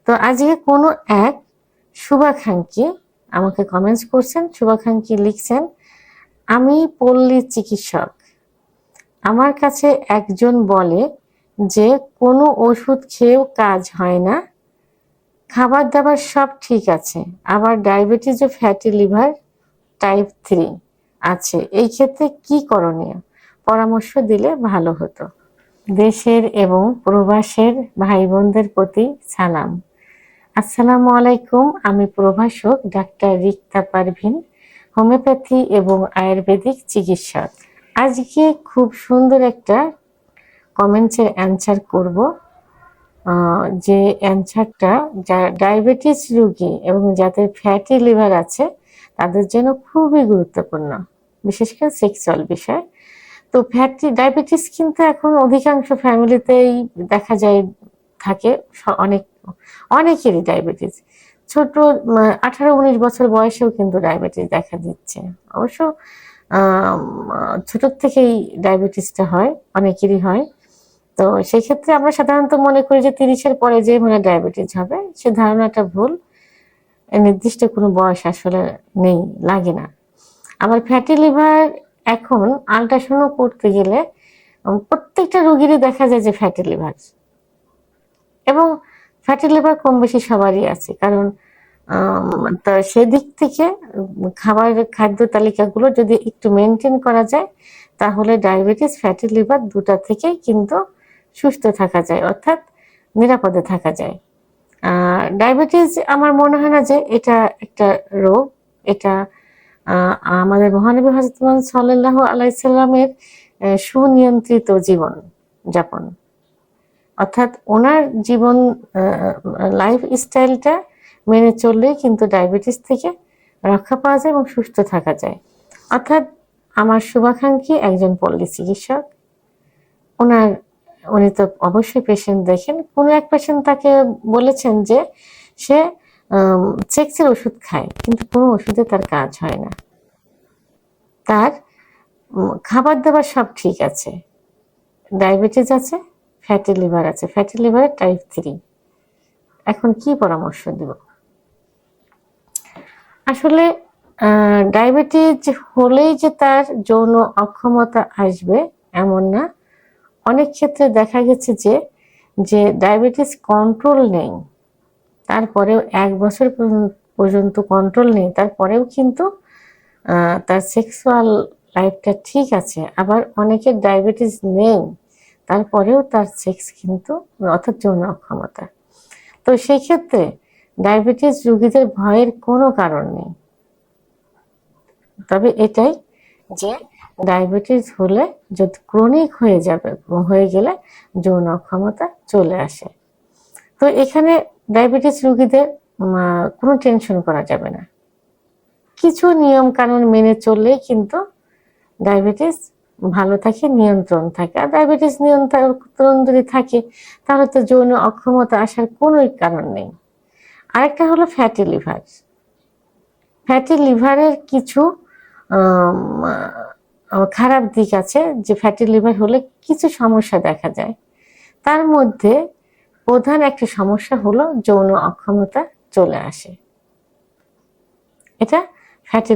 তো আজকে কোনো এক শুভাকাঙ্ক্ষী আমাকে কমেন্টস করছেন। শুভাকাঙ্ক্ষী লিখছেন, আমি পল্লী চিকিৎসক, আমার কাছে একজন বলে যে কোনো ওষুধ খেয়েও কাজ হয় না, খাবার দাবার সব ঠিক আছে, আবার ডায়াবেটিস ও ফ্যাটি লিভার টাইপ 3 আছে, এই ক্ষেত্রে কি করণীয়? পরামর্শ দিলে ভালো হতো। দেশের এবং প্রবাসের ভাই বোনদের প্রতি সালাম। আসসালামু আলাইকুম। আমি প্রভাষক ডাক্তার রিক্তা পারভিন, হোমিওপ্যাথি এবং আয়ুর্বেদিক চিকিৎসক। আজকে খুব সুন্দর একটা কমেন্টসের অ্যান্সার করব, যে অ্যান্সারটা ডায়াবেটিস রোগী এবং যাদের ফ্যাটি লিভার আছে তাদের জন্য খুবই গুরুত্বপূর্ণ, বিশেষ করে সেক্সুয়াল বিষয়। তো ফ্যাটি ডায়াবেটিস কিন্তু এখন অধিকাংশ ফ্যামিলিতেই দেখা যায় থাকে। অনেকেরই ডায়াবেটিস, ছোট 18-19 বছর বয়সেও কিন্তু ডায়াবেটিস দেখা দিচ্ছে। অবশ্য ছোট থেকেই ডায়াবেটিসটা হয়, অনেকেরই হয়। তো সেই ক্ষেত্রে আমরা সাধারণত মনে করি যে 30-এর পরে যে মানে ডায়াবেটিস হবে, সে ধারণাটা ভুল। নির্দিষ্ট কোনো বয়স আসলে নেই, লাগে না। আবার ফ্যাটি লিভার এখন আল্ট্রাসাউন্ড করতে গেলে প্রত্যেকটা রোগীরই দেখা যায় যে ফ্যাটি লিভার, এবং ফ্যাটি লিভার কম বেশি সবারই আছে। কারণ তো সেদিক থেকে খাদ্য তালিকাগুলো যদি একটু মেনটেন করা যায়, তাহলে ডায়াবেটিস ফ্যাটি লিভার দুটা থেকেই কিন্তু সুস্থ থাকা যায়, অর্থাৎ নিরাপদে থাকা যায়। ডায়াবেটিস আমার মনে হয় না যে এটা একটা রোগ। এটা আমাদের মহানবী হযরত মুহাম্মদ সাল্লাল্লাহু আলাইহি সাল্লামের সুনিয়ন্ত্রিত জীবন যাপন, অর্থাৎ ওনার জীবন লাইফ স্টাইলটা মেনে চললেই কিন্তু ডায়াবেটিস থেকে রক্ষা পাওয়া যায় এবং সুস্থ থাকা যায়। অর্থাৎ আমার শুভাকাঙ্ক্ষী একজন পল্লী চিকিৎসক, উনি তো অবশ্যই পেশেন্ট দেখেন। কোনো এক পেশেন্ট তাকে বলেছেন যে সে সেক্সের ওষুধ খায়, কিন্তু কোনো ওষুধে তার কাজ হয় না, তার খাবার দাবার সব ঠিক আছে, ডায়াবেটিস আছে, ফ্যাটি লিভার আছে, ফ্যাটি লিভার টাইপ 3। এখন কি পরামর্শ দিব? আসলে ডায়াবেটিস হলেই যে তার যৌন অক্ষমতা আসবে এমন না। অনেক ক্ষেত্রে দেখা গেছে যে ডায়াবেটিস কন্ট্রোল নেই, তারপরেও 1 বছর পর্যন্ত কন্ট্রোল নেই, তারপরেও কিন্তু তার সেক্সুয়াল লাইফটা ঠিক আছে। আবার অনেকের ডায়াবেটিস নেই, তারপরেও তার সেক্স কিন্তু, অর্থাৎ যৌন অক্ষমতা। তো সেই ক্ষেত্রে ডায়াবেটিস রোগীদের ভয়ের কোনো কারণ নেই। তবে এটাই যে ডায়াবেটিস হলে যদি ক্রনিক হয়ে গেলে যৌন অক্ষমতা চলে আসে। তো এখানে ডায়াবেটিস রোগীদের কোনো টেনশন করা যাবে না। কিছু নিয়ম কানুন মেনে চললেই কিন্তু ডায়াবেটিস ভালো থাকে, নিয়ন্ত্রণ থাকে। আর ডায়াবেটিস নিয়ন্ত্রণ যদি থাকে, তাহলে তো যৌন অক্ষমতা আসার কোনো কারণ নেই। আরেকটা হলো ফ্যাটি লিভার। ফ্যাটি লিভারের কিছু খারাপ দিক আছে, যে ফ্যাটি লিভার হলে কিছু সমস্যা দেখা যায়। তার মধ্যে প্রধান একটা সমস্যা হলো যৌন অক্ষমতা চলে আসে। এটা ফ্যাটি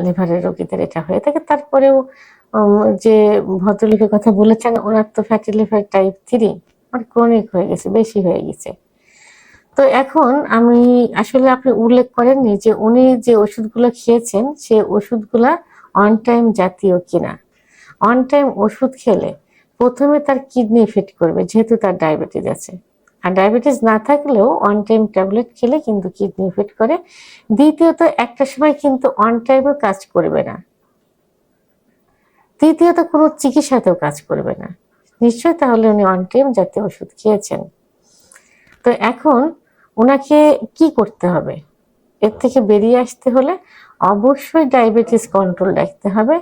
লিভারের রোগীদের এটা হয়ে থাকে। তারপরেও যে ভদ্রলোকের কথা বলেছেন, ওনার তো ফ্যাটি লিভার টাইপ 3, আর ক্রনিক হয়ে গেছে, বেশি হয়ে গেছে। তো এখন আমি আসলে, আপনি উল্লেখ করেননি যে উনি যে ওষুধগুলো খেয়েছেন সে ওষুধগুলা অন টাইম জাতীয় কিনা। অন টাইম ওষুধ খেলে প্রথমে তার কিডনি ইফেক্ট করবে, যেহেতু তার ডায়াবেটিস আছে। আর ডায়াবেটিস না থাকলেও অন টাইম ট্যাবলেট খেলে কিন্তু কিডনি ইফেক্ট করে। দ্বিতীয়ত একটা সময় কিন্তু অন টাইমও কাজ করবে না। তৃতীয়ত কোনো চিকিৎসাতেও কাজ করবে না। নিশ্চয় তাহলে উনি অন টাইম জাতীয় ওষুধ খেয়েছেন। তো এখন ওনাকে কি করতে হবে? এর থেকে বেরিয়ে আসতে হলে অবশ্যই ডায়াবেটিস কন্ট্রোল রাখতে হবে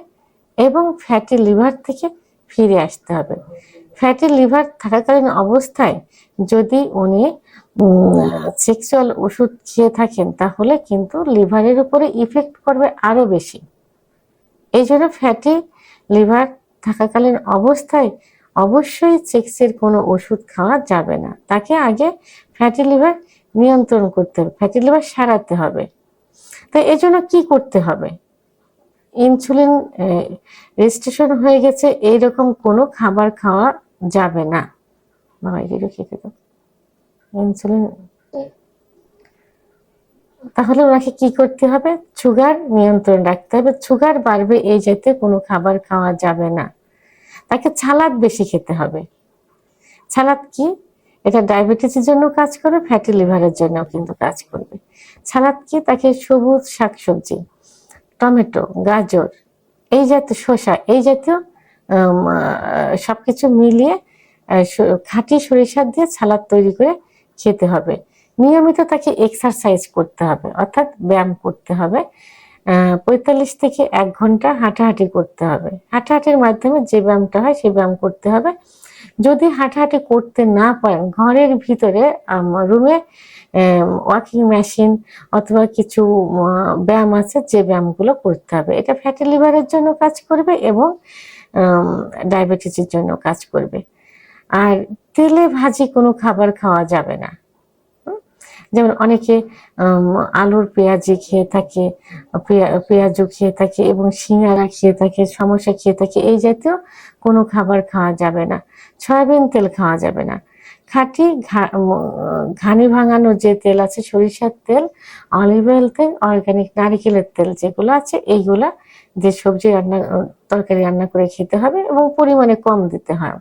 এবং ফ্যাটি লিভার থেকে ফিরে আসতে হবে। ফ্যাটি লিভার থাকাকালীন অবস্থায় যদি উনি সেক্সুয়াল ওষুধ খেয়ে থাকেন, তাহলে কিন্তু লিভারের উপরে ইফেক্ট করবে আরো বেশি। এই জন্য ফ্যাটি লিভার থাকাকালীন অবস্থায় অবশ্যই সেক্সের কোনো ওষুধ খাওয়া যাবে না। তাকে আগে ফ্যাটি লিভার নিয়ন্ত্রণ করতে হবে, ফ্যাটি লিভার সারাতে হবে। তো এই জন্য কি করতে হবে? ইনসুলিন রেজিস্ট্রেশন হয়ে গেছে এইরকম কোনো খাবার খাওয়া যাবে না। বাবা এগুলো খেতে দাও। ইনসুলিন, তাহলে ওনাকে কি করতে হবে? সুগার নিয়ন্ত্রণ রাখতে হবে। সুগার বাড়বে এই জাতীয় কোনো খাবার খাওয়া যাবে না। তাকে সালাদ বেশি খেতে হবে। সালাদ কি? এটা ডায়াবেটিসের জন্য কাজ করবে, ফ্যাটি লিভারের জন্য কিন্তু কাজ করবে। সালাদ কি? তাকে সবুজ শাকসবজি, টমেটো, গাজর, এই জাতীয় শসা, এই জাতীয় সবকিছু মিলিয়ে খাঁটি সরিষা দিয়ে সালাদ তৈরি করে খেতে হবে। নিয়মিত তাকে এক্সারসাইজ করতে হবে, অর্থাৎ ব্যায়াম করতে হবে। 45 থেকে 1 ঘন্টা হাঁটাহাঁটি করতে হবে। হাঁটাহাঁটির মাধ্যমে যে ব্যায়ামটা হয় সেই ব্যায়াম করতে হবে। যদি হাঁটাহাঁটি করতে না পারেন, ঘরের ভিতরে রুমে ওয়াকিং মেশিন অথবা কিছু ব্যায়াম আছে, যে ব্যায়ামগুলো করতে হবে। এটা ফ্যাটি লিভারের জন্য কাজ করবে এবং ডায়াবেটিসের জন্য কাজ করবে। আর তেলে ভাজি কোনো খাবার খাওয়া যাবে না। যেমন অনেকে আলুর পেঁয়াজি খেয়ে থাকে, পেঁয়াজু খেয়ে থাকে এবং সিঙ্গারা খেয়ে থাকে, সমোসা খেয়ে থাকে, এই জাতীয় কোনো খাবার খাওয়া যাবে না। সয়াবিন তেল খাওয়া যাবে না। খাঁটি ঘানি ভাঙানো যে তেল আছে, সরিষার তেল, অলিভ অয়েল তেল, অর্গানিক নারিকেলের তেল যেগুলো আছে, এইগুলা যে সবজি রান্না, তরকারি রান্না করে খেতে হবে এবং পরিমাণে কম দিতে হয়।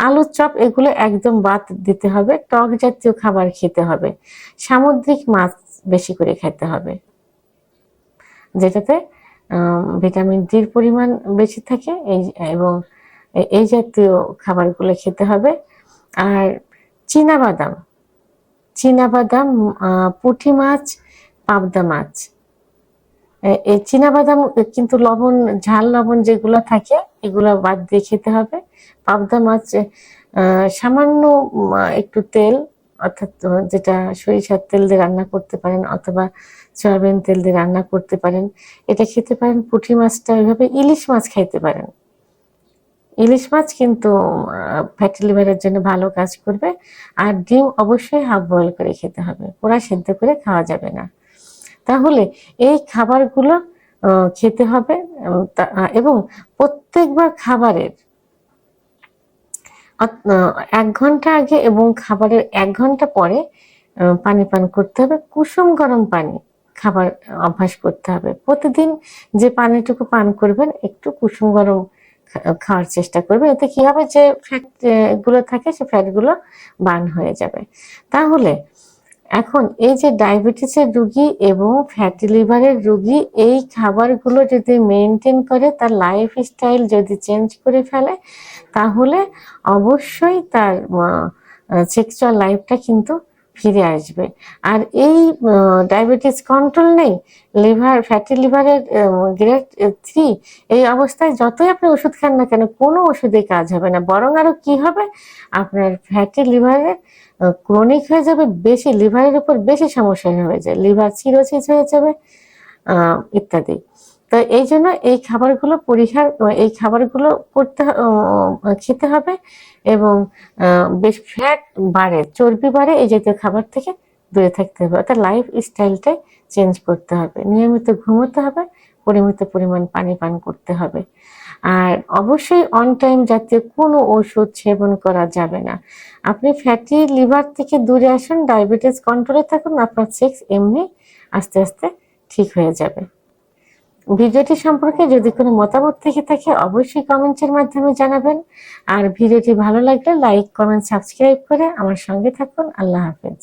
আলুর চপ এগুলো একদম বাদ দিতে হবে। টক জাতীয় খাবার খেতে হবে। সামুদ্রিক মাছ বেশি করে খেতে হবে, যেটাতে ভিটামিন ডির পরিমাণ বেশি থাকে, এবং এই জাতীয় খাবারগুলো খেতে হবে। আর চীনাবাদাম, পুঁটি মাছ, পাবদা মাছ, এই চীনাবাদাম কিন্তু লবণ, ঝাল লবণ যেগুলো থাকে এগুলো বাদ দিয়ে খেতে হবে। পাবদা মাছ সামান্য একটু তেল, অর্থাৎ যেটা সরিষার তেল দিয়ে রান্না করতে পারেন অথবা সয়াবিন তেল দিয়ে রান্না করতে পারেন, এটা খেতে পারেন। পুঁটি মাছটা ওইভাবে, ইলিশ মাছ খাইতে পারেন। ইলিশ মাছ কিন্তু ফ্যাটি লিভারের জন্য ভালো কাজ করবে। আর ডিম অবশ্যই হাফ বয়েল করে খেতে হবে, পোড়া সেদ্ধ করে খাওয়া যাবে না। তাহলে এই খাবারগুলো খেতে হবে এবং প্রত্যেকবার খাবারের 1 ঘন্টা আগে এবং খাবারের 1 ঘন্টা পরে পানি পান করতে হবে। কুসুম গরম পানি খাবার অভ্যাস করতে হবে। প্রতিদিন যে পানিটুকু পান করবেন একটু কুসুম গরম খাওয়ার চেষ্টা করবে। এতে কি হবে, যে ফ্যাট গুলো থাকে সে ফ্যাট গুলো বার্ন হয়ে যাবে। তাহলে এখন এই যে ডায়াবেটিসের রোগী এবং ফ্যাটি লিভারের রোগী এই খাবারগুলো যদি মেনটেন করে, তার লাইফ স্টাইল যদি চেঞ্জ করে ফেলে, তাহলে অবশ্যই তার সেক্সুয়াল লাইফটা কিন্তু ফিরে আসবে। আর এই ডায়াবেটিস কন্ট্রোল নেই, ফ্যাটি লিভারের গ্রেড 3, এই অবস্থায় যতই আপনি ওষুধ খান না কেন, কোনো ওষুধে কাজ হবে না। বরং আরো কি হবে, আপনার ফ্যাটি লিভারের ক্রনিক হয়ে যাবে, বেশি লিভারের উপর বেশি সমস্যা হয়ে যায়, লিভার সিরোসিস হয়ে যাবে ইত্যাদি। তো এই জন্য এই খাবারগুলো খেতে হবে এবং বেশ ফ্যাট বাড়ে, চর্বি বাড়ে, এই জাতীয় খাবার থেকে দূরে থাকতে হবে। অর্থাৎ লাইফ স্টাইলটাই চেঞ্জ করতে হবে। নিয়মিত ঘুমোতে হবে, পরিমিত পরিমাণ পানি পান করতে হবে। আর অবশ্যই অন টাইম জাতীয় কোনো ওষুধ সেবন করা যাবে না। আপনি ফ্যাটি লিভার থেকে দূরে আসুন, ডায়াবেটিস কন্ট্রোলে থাকুন, আপনার সেক্স এমনি আস্তে আস্তে ঠিক হয়ে যাবে। ভিডিওটি সম্পর্কে যদি কোনো মতামত থেকে থাকে অবশ্যই কমেন্টের মাধ্যমে জানাবেন। আর ভিডিওটি ভালো লাগলে লাইক, কমেন্ট, সাবস্ক্রাইব করে আমার সঙ্গে থাকুন। আল্লাহ হাফেজ।